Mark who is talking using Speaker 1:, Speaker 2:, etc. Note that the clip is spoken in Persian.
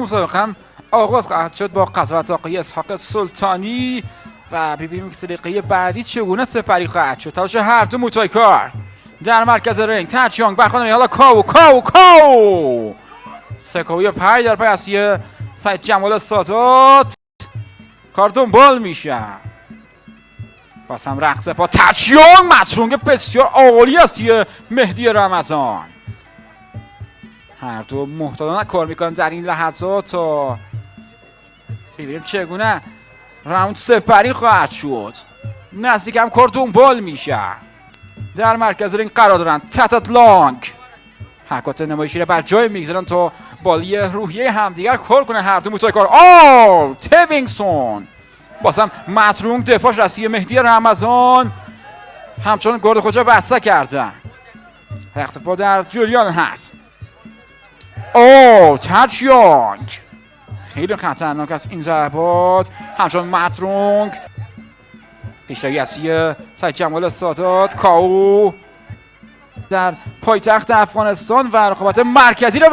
Speaker 1: مسابقه هم آغاز خواهد شد با قضاوت آقای اسحاق سلطانی و ببینیم که سلیقه بعدی چگونه سپری خواهد شد. تلاش هر دو موتایکار در مرکز رنگ. تاچیانگ برخورداری، حالا کاو سکوی پای در پای اصلی سعید جمال سادات. کار دنبال میشه. باز هم رقص با تاچیانگ. مترونگ بسیار عالی است توی مهدی رمضان. هر دو محتاطانه کار میکنن در این لحظات تا ببینیم چگونه راوند سپری خواهد شد. نزدیک هم کار دنبال میشه. در مرکز رینگ قرار دارن تتت لانگ. حرکات نمایشی را بر جای میگذارن تا بالی روحیه همدیگر کار کنه هر دو موتایکار. تیوینگسون بازم مترونگ دفاعش رسیه مهدی رمضان همچنان گرد خودش بسته کرده. رقص پا در جریان هست. تاچیانگ خیلی خطرناک است این ضربات. همچنان مترونگ پیشروی اصلی سعید جمال سادات. کاو در پایتخت افغانستان و رقابت مرکزی را